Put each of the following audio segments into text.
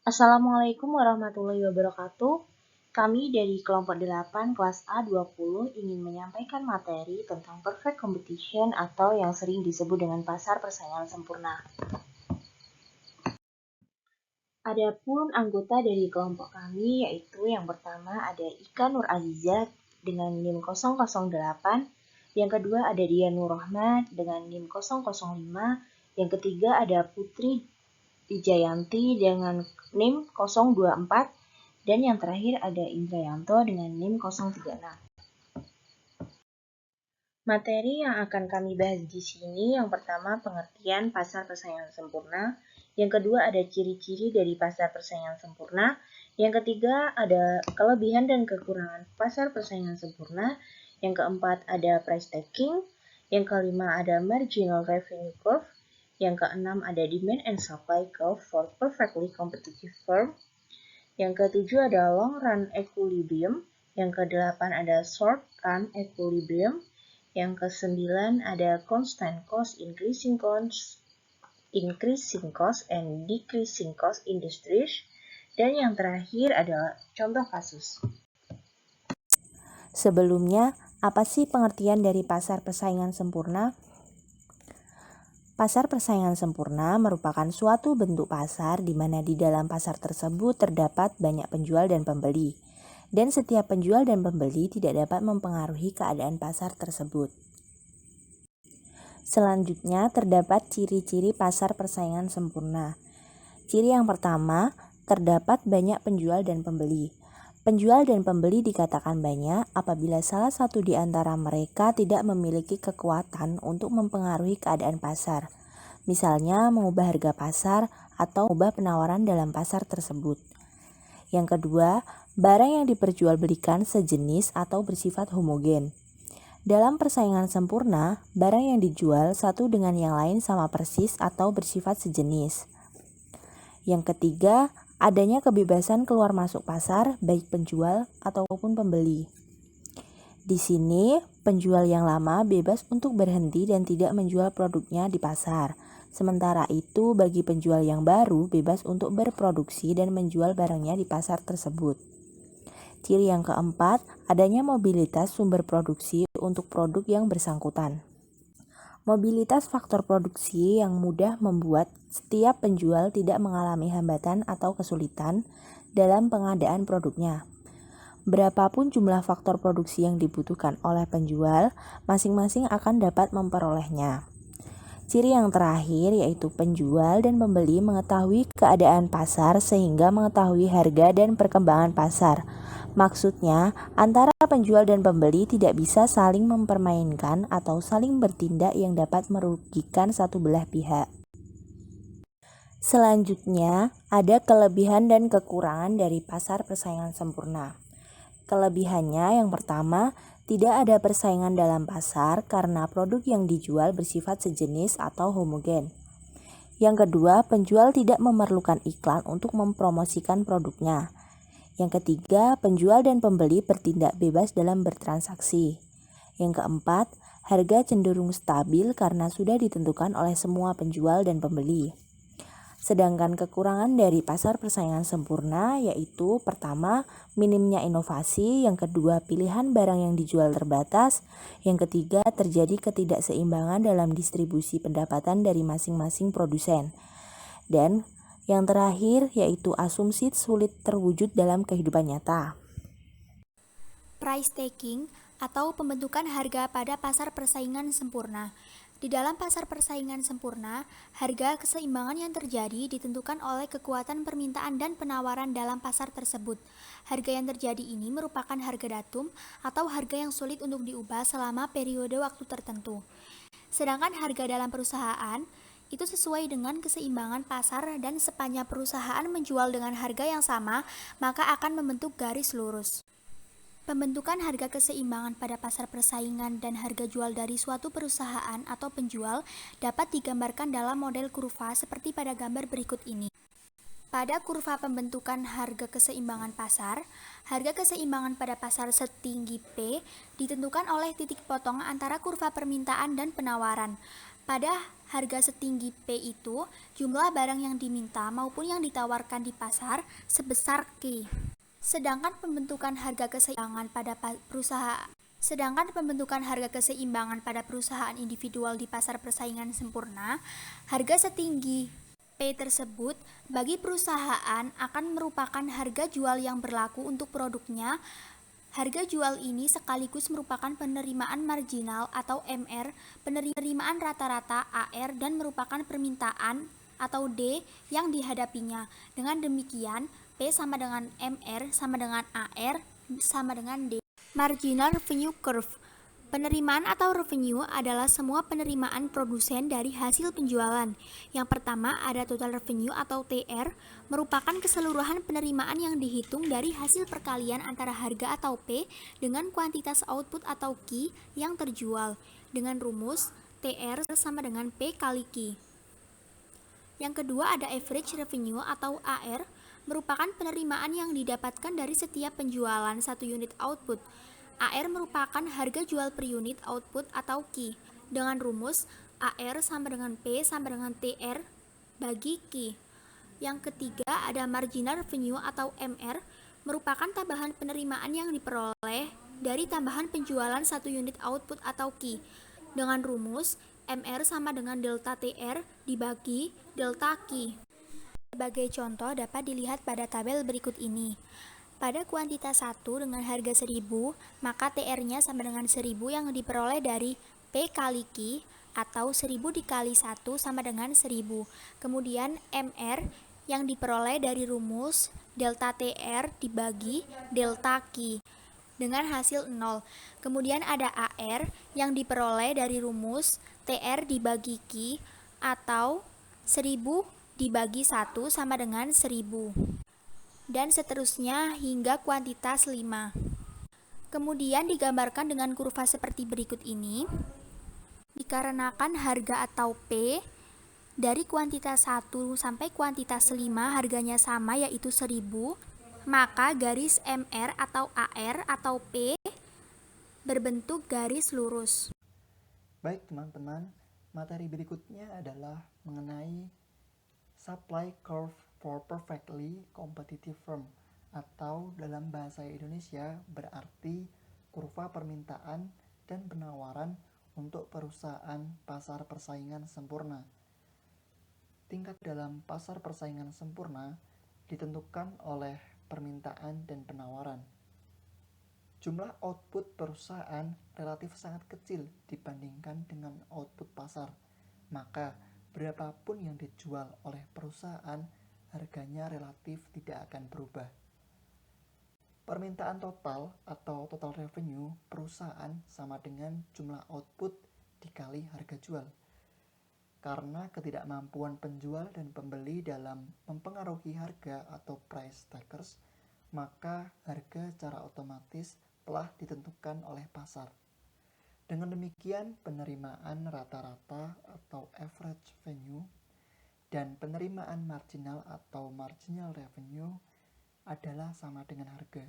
Assalamualaikum warahmatullahi wabarakatuh. Kami dari kelompok 8 kelas A20 ingin menyampaikan materi tentang perfect competition atau yang sering disebut dengan pasar persaingan sempurna. Adapun anggota dari kelompok kami yaitu yang pertama ada Ika Nur Azizah dengan NIM 008, yang kedua ada Dian Nur Rahmat dengan NIM 005, yang ketiga ada Putri Wijayanti dengan NIM 024, dan yang terakhir ada Indrayanto dengan NIM 036. Materi yang akan kami bahas di sini yang pertama pengertian pasar persaingan sempurna, yang kedua ada ciri-ciri dari pasar persaingan sempurna, yang ketiga ada kelebihan dan kekurangan pasar persaingan sempurna, yang keempat ada price taking, yang kelima ada marginal revenue curve, yang keenam ada demand and supply curve for perfectly competitive firm, yang ketujuh ada long run equilibrium, yang kedelapan ada short run equilibrium, yang kesembilan ada constant cost, increasing cost and decreasing cost industries, dan yang terakhir adalah contoh kasus. Sebelumnya, apa sih pengertian dari pasar persaingan sempurna? Pasar persaingan sempurna merupakan suatu bentuk pasar di mana di dalam pasar tersebut terdapat banyak penjual dan pembeli, dan setiap penjual dan pembeli tidak dapat mempengaruhi keadaan pasar tersebut. Selanjutnya, terdapat ciri-ciri pasar persaingan sempurna. Ciri yang pertama, terdapat banyak penjual dan pembeli. Penjual dan pembeli dikatakan banyak apabila salah satu di antara mereka tidak memiliki kekuatan untuk mempengaruhi keadaan pasar, misalnya mengubah harga pasar atau mengubah penawaran dalam pasar tersebut. Yang kedua, barang yang diperjualbelikan sejenis atau bersifat homogen. Dalam persaingan sempurna, barang yang dijual satu dengan yang lain sama persis atau bersifat sejenis. Yang ketiga, adanya kebebasan keluar masuk pasar baik penjual ataupun pembeli. Di sini, penjual yang lama bebas untuk berhenti dan tidak menjual produknya di pasar. Sementara itu, bagi penjual yang baru bebas untuk berproduksi dan menjual barangnya di pasar tersebut. Ciri yang keempat, adanya mobilitas sumber produksi untuk produk yang bersangkutan. Mobilitas faktor produksi yang mudah membuat setiap penjual tidak mengalami hambatan atau kesulitan dalam pengadaan produknya. Berapapun jumlah faktor produksi yang dibutuhkan oleh penjual, masing-masing akan dapat memperolehnya. Ciri yang terakhir yaitu penjual dan pembeli mengetahui keadaan pasar sehingga mengetahui harga dan perkembangan pasar. Maksudnya, antara penjual dan pembeli tidak bisa saling mempermainkan atau saling bertindak yang dapat merugikan satu belah pihak. Selanjutnya, ada kelebihan dan kekurangan dari pasar persaingan sempurna. Kelebihannya yang pertama, tidak ada persaingan dalam pasar karena produk yang dijual bersifat sejenis atau homogen. Yang kedua, penjual tidak memerlukan iklan untuk mempromosikan produknya. Yang ketiga, penjual dan pembeli bertindak bebas dalam bertransaksi. Yang keempat, harga cenderung stabil karena sudah ditentukan oleh semua penjual dan pembeli. Sedangkan kekurangan dari pasar persaingan sempurna yaitu pertama, minimnya inovasi, yang kedua, pilihan barang yang dijual terbatas, yang ketiga, terjadi ketidakseimbangan dalam distribusi pendapatan dari masing-masing produsen. Dan yang terakhir yaitu asumsi sulit terwujud dalam kehidupan nyata. Price taking atau pembentukan harga pada pasar persaingan sempurna. Di dalam pasar persaingan sempurna, harga keseimbangan yang terjadi ditentukan oleh kekuatan permintaan dan penawaran dalam pasar tersebut. Harga yang terjadi ini merupakan harga datum atau harga yang sulit untuk diubah selama periode waktu tertentu. Sedangkan harga dalam perusahaan itu sesuai dengan keseimbangan pasar dan sepanjang perusahaan menjual dengan harga yang sama, maka akan membentuk garis lurus. Pembentukan harga keseimbangan pada pasar persaingan dan harga jual dari suatu perusahaan atau penjual dapat digambarkan dalam model kurva seperti pada gambar berikut ini. Pada kurva pembentukan harga keseimbangan pasar, harga keseimbangan pada pasar setinggi P ditentukan oleh titik potong antara kurva permintaan dan penawaran. Pada harga setinggi P itu, jumlah barang yang diminta maupun yang ditawarkan di pasar sebesar Q. Sedangkan pembentukan harga keseimbangan pada perusahaan individual di pasar persaingan sempurna, harga setinggi P tersebut bagi perusahaan akan merupakan harga jual yang berlaku untuk produknya. Harga jual ini sekaligus merupakan penerimaan marginal atau MR, penerimaan rata-rata AR, dan merupakan permintaan atau D yang dihadapinya. Dengan demikian, P sama dengan MR sama dengan AR sama dengan D. Marginal Revenue Curve. Penerimaan atau revenue adalah semua penerimaan produsen dari hasil penjualan. Yang pertama ada total revenue atau TR, merupakan keseluruhan penerimaan yang dihitung dari hasil perkalian antara harga atau P dengan kuantitas output atau Q yang terjual, dengan rumus TR sama dengan P kali Q. Yang kedua ada average revenue atau AR, merupakan penerimaan yang didapatkan dari setiap penjualan satu unit output. AR merupakan harga jual per unit output atau Q, dengan rumus AR sama dengan P sama dengan TR bagi Q. Yang ketiga ada marginal revenue atau MR, merupakan tambahan penerimaan yang diperoleh dari tambahan penjualan satu unit output atau Q, dengan rumus MR sama dengan delta TR dibagi delta Q. Sebagai contoh dapat dilihat pada tabel berikut ini. Pada kuantitas 1 dengan harga 1000, maka TR-nya sama dengan 1000 yang diperoleh dari P kali Q, atau 1000 dikali 1 sama dengan 1000. Kemudian MR yang diperoleh dari rumus delta TR dibagi delta Q dengan hasil 0. Kemudian ada AR yang diperoleh dari rumus TR dibagi Q, atau 1000 dibagi 1 sama dengan 1000. Dan seterusnya hingga kuantitas 5. Kemudian digambarkan dengan kurva seperti berikut ini. Dikarenakan harga atau P dari kuantitas 1 sampai kuantitas 5 harganya sama yaitu 1000, maka garis MR atau AR atau P berbentuk garis lurus. Baik teman-teman, materi berikutnya adalah mengenai supply curve for perfectly competitive firm, atau dalam bahasa Indonesia berarti kurva permintaan dan penawaran untuk perusahaan pasar persaingan sempurna. Tingkat dalam pasar persaingan sempurna ditentukan oleh permintaan dan penawaran. Jumlah output perusahaan relatif sangat kecil dibandingkan dengan output pasar, maka berapapun yang dijual oleh perusahaan, harganya relatif tidak akan berubah. Permintaan total atau total revenue perusahaan sama dengan jumlah output dikali harga jual. Karena ketidakmampuan penjual dan pembeli dalam mempengaruhi harga atau price takers, maka harga secara otomatis telah ditentukan oleh pasar. Dengan demikian, penerimaan rata-rata atau average revenue dan penerimaan marginal atau marginal revenue adalah sama dengan harga.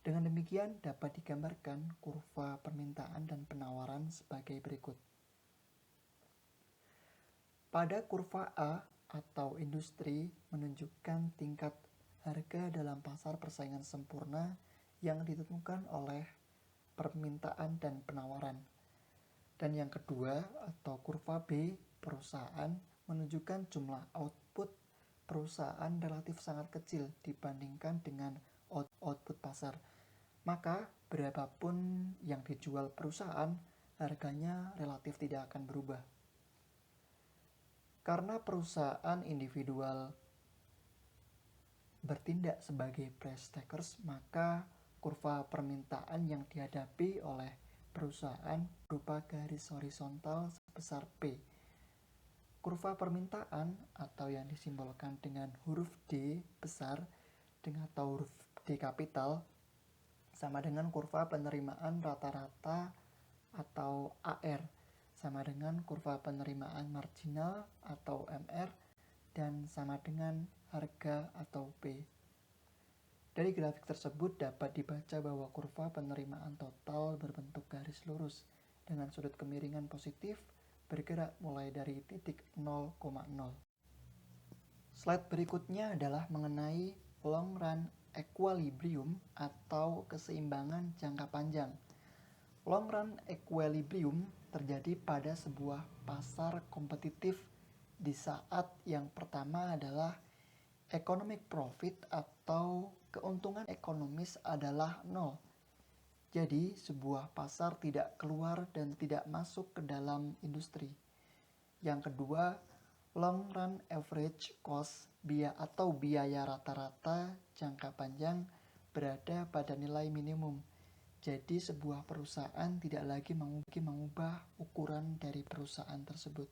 Dengan demikian dapat digambarkan kurva permintaan dan penawaran sebagai berikut. Pada kurva A atau industri menunjukkan tingkat harga dalam pasar persaingan sempurna yang ditentukan oleh permintaan dan penawaran. Dan yang kedua atau kurva B perusahaan menunjukkan jumlah output perusahaan relatif sangat kecil dibandingkan dengan output pasar. Maka berapapun yang dijual perusahaan, harganya relatif tidak akan berubah. Karena perusahaan individual bertindak sebagai price takers, maka kurva permintaan yang dihadapi oleh perusahaan berupa garis horizontal sebesar P. Kurva permintaan atau yang disimbolkan dengan huruf D besar dengan atau huruf D kapital sama dengan kurva penerimaan rata-rata atau AR sama dengan kurva penerimaan marginal atau MR dan sama dengan harga atau P. Dari grafik tersebut dapat dibaca bahwa kurva penerimaan total berbentuk garis lurus dengan sudut kemiringan positif bergerak mulai dari titik 0,0. Slide berikutnya adalah mengenai long run equilibrium atau keseimbangan jangka panjang. Long run equilibrium terjadi pada sebuah pasar kompetitif di saat yang pertama adalah economic profit atau keuntungan ekonomis adalah nol. Jadi sebuah pasar tidak keluar dan tidak masuk ke dalam industri. Yang kedua, long run average cost atau biaya rata-rata jangka panjang berada pada nilai minimum. Jadi sebuah perusahaan tidak lagi mengubah ukuran dari perusahaan tersebut.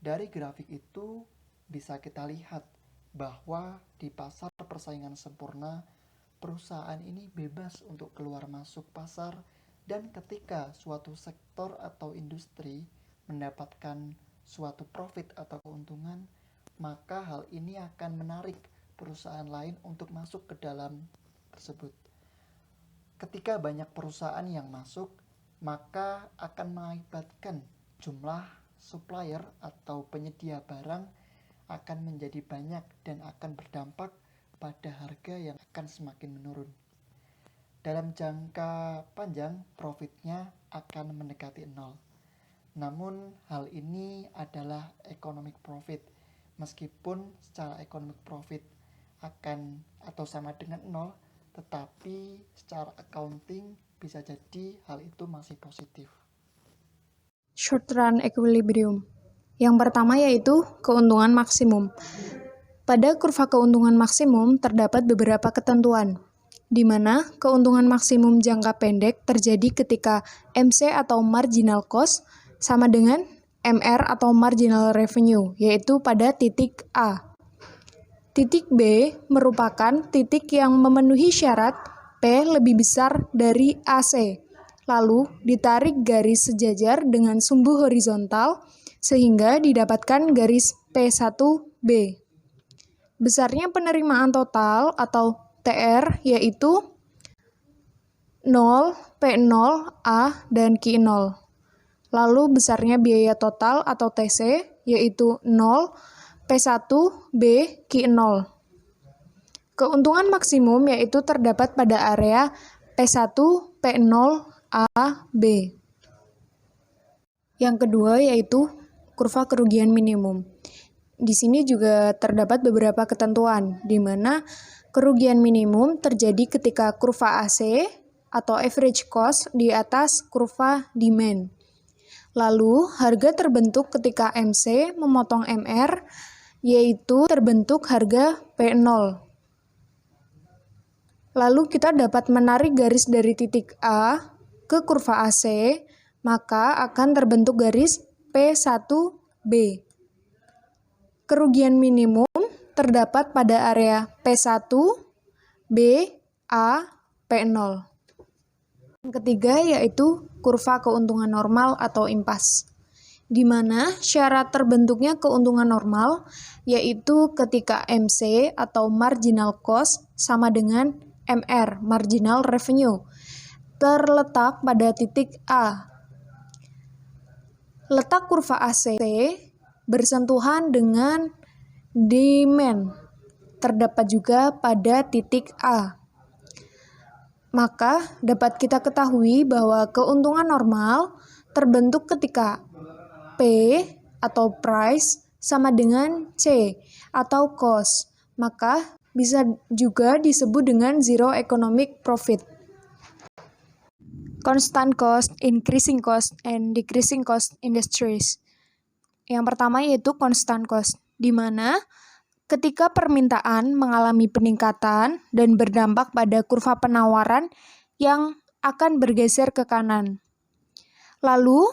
Dari grafik itu bisa kita lihat bahwa di pasar persaingan sempurna, perusahaan ini bebas untuk keluar masuk pasar, dan ketika suatu sektor atau industri mendapatkan suatu profit atau keuntungan, maka hal ini akan menarik perusahaan lain untuk masuk ke dalam tersebut. Ketika banyak perusahaan yang masuk, maka akan mengakibatkan jumlah supplier atau penyedia barang akan menjadi banyak dan akan berdampak pada harga yang akan semakin menurun. Dalam jangka panjang, profitnya akan mendekati nol. Namun hal ini adalah economic profit. Meskipun secara economic profit akan atau sama dengan nol, tetapi secara accounting bisa jadi hal itu masih positif. Short run equilibrium. Yang pertama yaitu keuntungan maksimum. Pada kurva keuntungan maksimum terdapat beberapa ketentuan, di mana keuntungan maksimum jangka pendek terjadi ketika MC atau marginal cost sama dengan MR atau marginal revenue, yaitu pada titik A. Titik B merupakan titik yang memenuhi syarat P lebih besar dari AC, lalu ditarik garis sejajar dengan sumbu horizontal sehingga didapatkan garis P1B. Besarnya penerimaan total atau TR yaitu 0, P0, A, dan Q0. Lalu besarnya biaya total atau TC yaitu 0, P1, B, Q0. Keuntungan maksimum yaitu terdapat pada area P1, P0, A, B. Yang kedua yaitu kurva kerugian minimum. Di sini juga terdapat beberapa ketentuan, di mana kerugian minimum terjadi ketika kurva AC atau average cost di atas kurva demand. Lalu, harga terbentuk ketika MC memotong MR, yaitu terbentuk harga P0. Lalu kita dapat menarik garis dari titik A ke kurva AC, maka akan terbentuk garis P1B. Kerugian minimum terdapat pada area P1, B, A, P0. Yang ketiga yaitu kurva keuntungan normal atau impas, di mana syarat terbentuknya keuntungan normal yaitu ketika MC atau marginal cost sama dengan MR, marginal revenue, terletak pada titik A. Letak kurva AC bersentuhan dengan demand, terdapat juga pada titik A. Maka dapat kita ketahui bahwa keuntungan normal terbentuk ketika P atau price sama dengan C atau cost, maka bisa juga disebut dengan zero economic profit. Constant cost, increasing cost, and decreasing cost industries. Yang pertama yaitu constant cost, di mana ketika permintaan mengalami peningkatan dan berdampak pada kurva penawaran yang akan bergeser ke kanan. Lalu,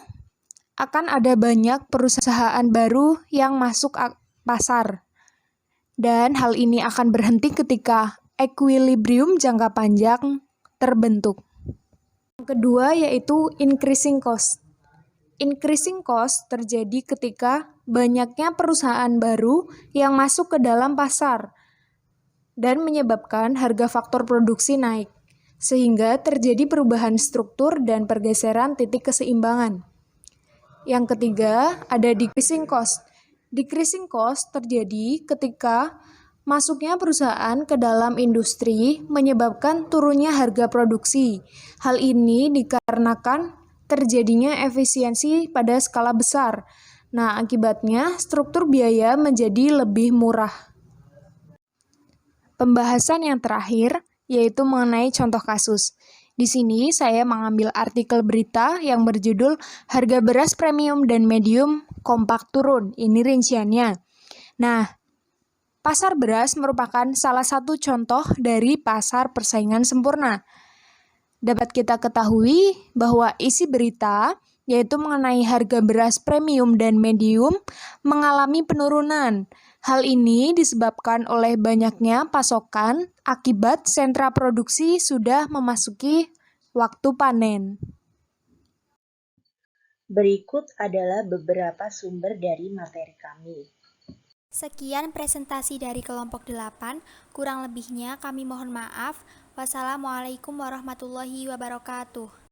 akan ada banyak perusahaan baru yang masuk pasar. Dan hal ini akan berhenti ketika equilibrium jangka panjang terbentuk. Yang kedua yaitu increasing cost. Increasing cost terjadi ketika banyaknya perusahaan baru yang masuk ke dalam pasar dan menyebabkan harga faktor produksi naik, sehingga terjadi perubahan struktur dan pergeseran titik keseimbangan. Yang ketiga, ada decreasing cost. Decreasing cost terjadi ketika masuknya perusahaan ke dalam industri menyebabkan turunnya harga produksi. Hal ini dikarenakan terjadinya efisiensi pada skala besar. Nah, akibatnya struktur biaya menjadi lebih murah. Pembahasan yang terakhir yaitu mengenai contoh kasus. Di sini saya mengambil artikel berita yang berjudul Harga Beras Premium dan Medium Kompak Turun. Ini rinciannya. Nah, pasar beras merupakan salah satu contoh dari pasar persaingan sempurna. Dapat kita ketahui bahwa isi berita yaitu mengenai harga beras premium dan medium mengalami penurunan. Hal ini disebabkan oleh banyaknya pasokan akibat sentra produksi sudah memasuki waktu panen. Berikut adalah beberapa sumber dari materi kami. Sekian presentasi dari kelompok 8, kurang lebihnya kami mohon maaf. Wassalamualaikum warahmatullahi wabarakatuh.